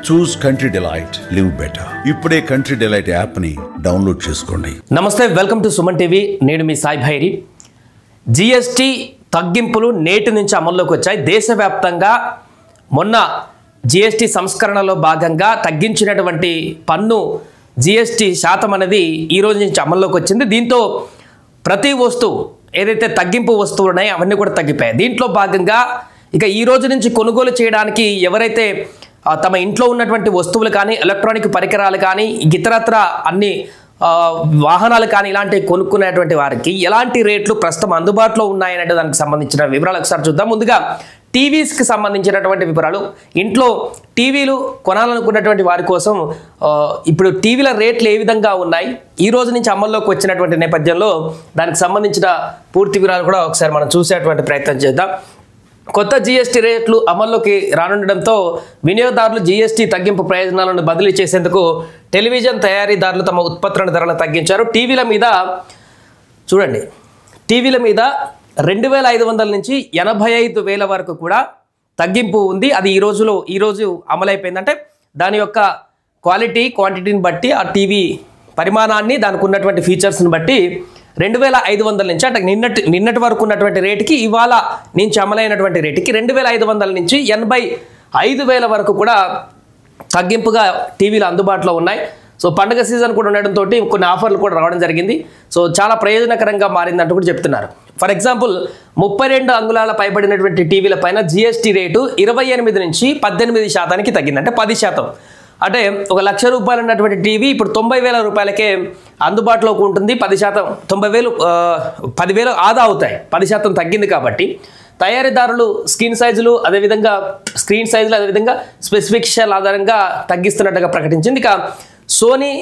చూస్ country delight, live better. ఇప్పుడే country delight app ని download చేసుకోండి. నమస్తే, వెల్కమ్ టు సుమన్ టీవీ. నేను మీ సాయి భైరి. జిఎస్టీ తగ్గింపులు నేటి నుంచి అమల్లోకి వచ్చాయి. దేశవ్యాప్తంగా మొన్న జిఎస్టీ సంస్కరణలో భాగంగా తగ్గించినటువంటి పన్ను జిఎస్టీ శాతం అనేది ఈ రోజు నుంచి అమల్లోకి వచ్చింది. దీంతో ప్రతి వస్తువు ఏదైతే తగ్గింపు వస్తువులు ఉన్నాయో అవన్నీ కూడా తగ్గిపోయాయి. దీంట్లో భాగంగా ఇక ఈ రోజు నుంచి కొనుగోలు చేయడానికి ఎవరైతే తమ ఇంట్లో ఉన్నటువంటి వస్తువులు కానీ, ఎలక్ట్రానిక్ పరికరాలు కానీ, ఇతరత్ర అన్ని వాహనాలు కానీ ఇలాంటివి కొనుక్కునేటువంటి వారికి ఎలాంటి రేట్లు ప్రస్తుతం అందుబాటులో ఉన్నాయనే దానికి సంబంధించిన వివరాలు ఒకసారి చూద్దాం. ముందుగా టీవీస్కి సంబంధించినటువంటి వివరాలు. ఇంట్లో టీవీలు కొనాలనుకున్నటువంటి వారి కోసం ఇప్పుడు టీవీల రేట్లు ఏ విధంగా ఉన్నాయి, ఈ రోజు నుంచి అమల్లోకి వచ్చినటువంటి నేపథ్యంలో దానికి సంబంధించిన పూర్తి వివరాలు కూడా ఒకసారి మనం చూసేటువంటి ప్రయత్నం చేద్దాం. కొత్త జిఎస్టీ రేట్లు అమల్లోకి రానుండడంతో వినియోగదారులు జిఎస్టీ తగ్గింపు ప్రయోజనాలను బదిలీ చేసేందుకు టెలివిజన్ తయారీదారులు తమ ఉత్పత్తుల ధరలను తగ్గించారు. టీవీల మీద చూడండి, టీవీల మీద 2,500 నుంచి 85,000 వరకు కూడా తగ్గింపు ఉంది. అది ఈరోజు అమలైపోయింది. అంటే దాని యొక్క క్వాంటిటీని బట్టి, ఆ టీవీ పరిమాణాన్ని, దానికి ఉన్నటువంటి ఫీచర్స్ని బట్టి 2,500 నుంచి, అంటే నిన్నటి వరకు ఉన్నటువంటి రేటుకి ఇవాళ నుంచి అమలైనటువంటి రేటుకి 2,500 నుంచి 85,000 వరకు కూడా తగ్గింపుగా టీవీలు అందుబాటులో ఉన్నాయి. సో పండుగ సీజన్ కూడా ఉండడంతో కొన్ని ఆఫర్లు కూడా రావడం జరిగింది. సో చాలా ప్రయోజనకరంగా మారిందంటూ కూడా చెప్తున్నారు. ఫర్ ఎగ్జాంపుల్ 32 అంగుళాల పైబడినటువంటి టీవీల పైన జిఎస్టీ రేటు 28 నుంచి 18% తగ్గింది. అంటే 10%. అంటే ₹1,00,000 ఉన్నటువంటి టీవీ ఇప్పుడు 90,000 రూపాయలకే అందుబాటులోకి ఉంటుంది. 10%, 10,000 ఆదా అవుతాయి. 10% తగ్గింది కాబట్టి తయారీదారులు స్క్రీన్ సైజులు అదేవిధంగా స్పెసిఫికేషన్ ఆధారంగా తగ్గిస్తున్నట్టుగా ప్రకటించింది. ఇక సోనీ,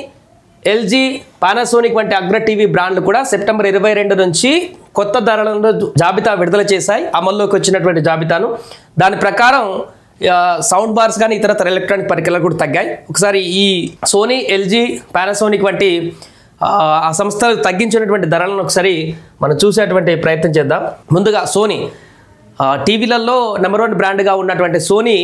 ఎల్జీ, పానాసోనిక్ వంటి అగ్ర టీవీ బ్రాండ్లు కూడా సెప్టెంబర్ 22 నుంచి కొత్త ధరలను జాబితా విడుదల చేశాయి. అమల్లోకి వచ్చినటువంటి జాబితాను. దాని ప్రకారం సౌండ్ బార్స్ కానీ ఇతరతర ఎలక్ట్రానిక్ పరికరాలు కూడా తగ్గాయి. ఒకసారి ఈ సోనీ, ఎల్జీ, పానాసోనిక్ వంటి ఆ సంస్థలు తగ్గించినటువంటి ధరలను ఒకసారి మనం చూసేటువంటి ప్రయత్నం చేద్దాం. ముందుగా సోనీ టీవీలలో నెంబర్ 1 బ్రాండ్గా ఉన్నటువంటి సోనీ,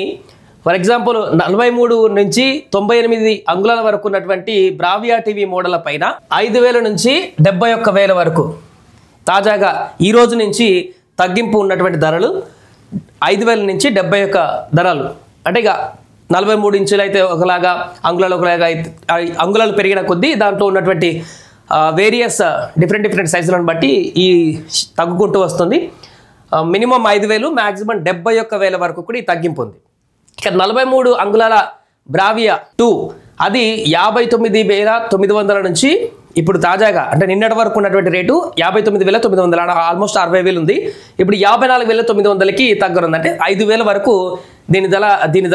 ఫర్ ఎగ్జాంపుల్ 43 నుంచి 98 అంగుళాల వరకు ఉన్నటువంటి బ్రావియా టీవీ మోడళ్ల పైన 5,000 నుంచి 71,000 వరకు తాజాగా ఈ రోజు నుంచి తగ్గింపు ఉన్నటువంటి ధరలు 5,000 నుంచి 71 ధరలు. అంటే ఇక 43 ఇంచులు అయితే ఒకలాగా, అంగుళాలు ఒకలాగా, అంగుళాలు పెరిగిన కొద్దీ దాంట్లో ఉన్నటువంటి వేరియస్ డిఫరెంట్ సైజులను బట్టి ఈ తగ్గుకుంటూ వస్తుంది. మినిమం 5,000, మ్యాక్సిమం 71,000 వరకు కూడా ఈ తగ్గింపు ఉంది. ఇక 43 అంగుళాల బ్రావియా 2 అది 59,900 నుంచి ఇప్పుడు తాజాగా, అంటే నిన్నటి వరకు ఉన్నటువంటి రేటు 59,900, ఆల్మోస్ట్ 60,000 ఉంది. ఇప్పుడు 54,900కి తగ్గనుంది. అంటే 5,000 వరకు దీని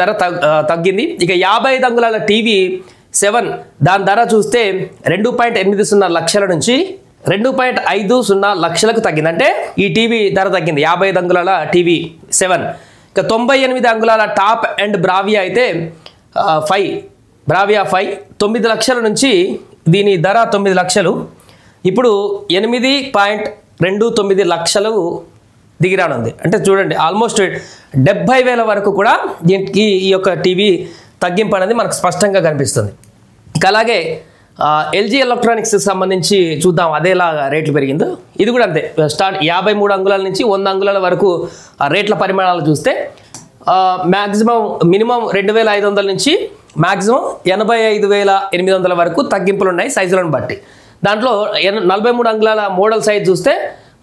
ధర తగ్గింది. ఇక 55 అంగుళాల టీవీ 7 దాని ధర చూస్తే 2.80 లక్షల నుంచి 2.50 లక్షలకు తగ్గింది. అంటే ఈ టీవీ ధర తగ్గింది. 55 అంగుళాల టీవీ 7. ఇక 98 అంగుళాల టాప్ అండ్ బ్రావియా అయితే 5 బ్రావియా 5 9 లక్షల నుంచి దీని ధర 9 లక్షలు, ఇప్పుడు 8.29 లక్షలు దిగిరానుంది. అంటే చూడండి, ఆల్మోస్ట్ 70,000 వరకు కూడా దీనికి ఈ యొక్క టీవీ తగ్గింపు అనేది మనకు స్పష్టంగా కనిపిస్తుంది. ఇక అలాగే ఎల్జీ ఎలక్ట్రానిక్స్కి సంబంధించి చూద్దాం, అదేలాగా రేట్లు పెరిగిందో. ఇది కూడా అంతే. 53 అంగుళాల నుంచి 100 అంగుళాల వరకు రేట్ల పరిమాణాలు చూస్తే మ్యాక్సిమం మినిమం 2,500 నుంచి మ్యాక్సిమం 85,800 వరకు తగ్గింపులు ఉన్నాయి సైజులను బట్టి. దాంట్లో 43 అంగుళాల మోడల్ సైజ్ చూస్తే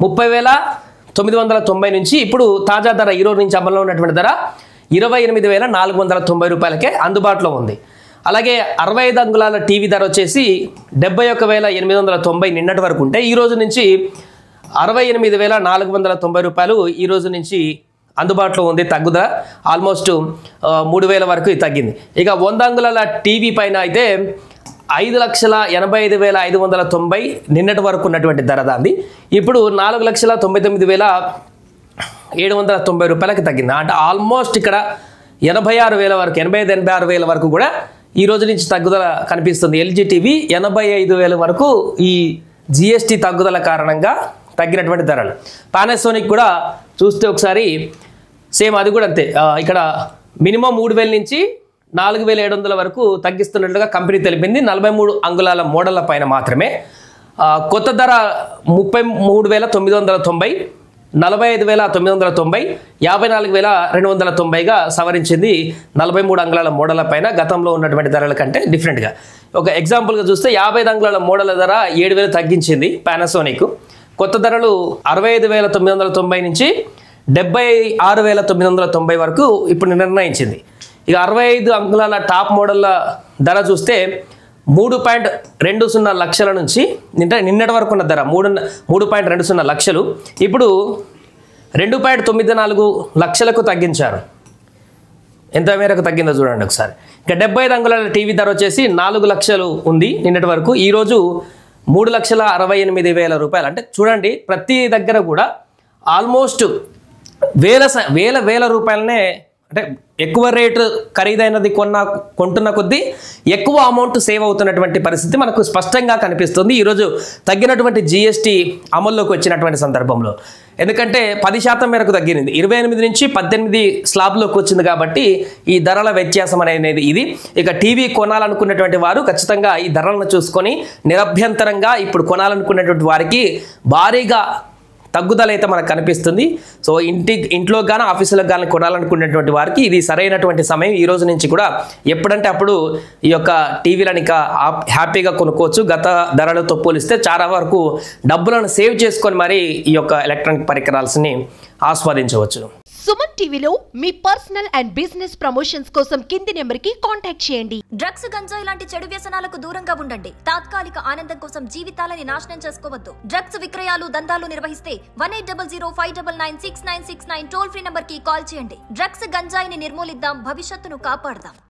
30,990 నుంచి ఇప్పుడు తాజా ధర ఈ రోజు నుంచి అమల్లో ఉన్నటువంటి ధర 28,490 రూపాయలకే అందుబాటులో ఉంది. అలాగే 65 అంగుళాల టీవీ ధర వచ్చేసి 71,890 నిన్నటి వరకు ఉంటే ఈ రోజు నుంచి 68,490 రూపాయలు ఈ రోజు నుంచి అందుబాటులో ఉంది. తగ్గుదల ఆల్మోస్ట్ 3,000 వరకు తగ్గింది. ఇక 100 అంగుళాల టీవీ పైన అయితే 5,85,590 నిన్నటి వరకు ఉన్నటువంటి ధర దాన్ని ఇప్పుడు 4,99,790 రూపాయలకి తగ్గింది. అంటే ఆల్మోస్ట్ ఇక్కడ 86,000 వరకు, 85,000 వరకు కూడా ఈ రోజు నుంచి తగ్గుదల కనిపిస్తుంది. ఎల్జీ టీవీ 85,000 వరకు ఈ జిఎస్టీ తగ్గుదల కారణంగా తగ్గినటువంటి ధరలు. పానాసోనిక్ కూడా చూస్తే ఒకసారి సేమ్, అది కూడా అంతే. ఇక్కడ మినిమం 3,000 నుంచి 4700 వరకు తగ్గిస్తున్నట్లుగా కంపెనీ తెలిపింది. 43 అంగుళాల మోడళ్ల పైన మాత్రమే. కొత్త ధర 33,990, 45,990, 54,290గా సవరించింది 43 అంగుళాల మోడళ్ల పైన గతంలో ఉన్నటువంటి ధరల కంటే డిఫరెంట్గా. ఒక ఎగ్జాంపుల్గా చూస్తే 50 అంగుళాల మోడళ్ల ధర 7,000 తగ్గించింది పానాసోనిక్. కొత్త ధరలు 65,990 నుంచి 76,990 వరకు ఇప్పుడు నిర్ణయించింది. ఇక 65 అంగుళాల టాప్ మోడళ్ల ధర చూస్తే 3.20 లక్షల నుంచి నిన్నటి వరకు ఉన్న ధర 3.20 లక్షలు ఇప్పుడు 2.94 లక్షలకు తగ్గించారు. ఎంత మేరకు తగ్గిందో చూడండి ఒకసారి. ఇక 75 అంగుళాల టీవీ ధర వచ్చేసి 4 లక్షలు ఉంది నిన్నటి వరకు, ఈరోజు 3,68,000 రూపాయలు. అంటే చూడండి, ప్రతి దగ్గర కూడా ఆల్మోస్ట్ వేల రూపాయలనే, అంటే ఎక్కువ రేటు ఖరీదైనది కొంటున్న కొద్దీ ఎక్కువ అమౌంట్ సేవ్ అవుతున్నటువంటి పరిస్థితి మనకు స్పష్టంగా కనిపిస్తుంది ఈరోజు తగ్గినటువంటి జిఎస్టీ అమల్లోకి వచ్చినటువంటి సందర్భంలో. ఎందుకంటే 10% మేరకు తగ్గింది, 28 నుంచి 18 స్లాబ్లోకి వచ్చింది కాబట్టి ఈ ధరల వ్యత్యాసం అనేది ఇది. ఇక టీవీ కొనాలనుకున్నటువంటి వారు ఖచ్చితంగా ఈ ధరలను చూసుకొని నిరభ్యంతరంగా ఇప్పుడు కొనాలనుకున్నటువంటి వారికి భారీగా తగ్గుదల అయితే మనకు కనిపిస్తుంది. సో ఇంట్లో కానీ ఆఫీసులకు కానీ కొనాలనుకునేటువంటి వారికి ఇది సరైనటువంటి సమయం. ఈ రోజు నుంచి కూడా ఎప్పుడంటే అప్పుడు ఈ యొక్క టీవీలను ఇక హ్యాపీగా కొనుక్కోవచ్చు. గత ధరలతో పోలిస్తే చాలా వరకు డబ్బులను సేవ్ చేసుకొని మరి ఈ యొక్క ఎలక్ట్రానిక్ పరికరాలని ఆస్వాదించవచ్చు. సుమన్ టీవీలో మీ పర్సనల్ అండ్ బిజినెస్ ప్రమోషన్స్ కోసం కింది నెంబర్కి కాంటాక్ట్ చేయండి. డ్రగ్స్, గంజాయి లాంటి చెడు వ్యసనాలకు దూరంగా ఉండండి. తాత్కాలిక ఆనందం కోసం జీవితాలని నాశనం చేసుకోవద్దు. డ్రగ్స్ విక్రయాలు, దందాలు నిర్వహిస్తే 1800-599-6969 టోల్ ఫ్రీ నంబర్ కి కాల్ చేయండి. డ్రగ్స్, గంజాయిని నిర్మూలిద్దాం, భవిష్యత్తును కాపాడదాం.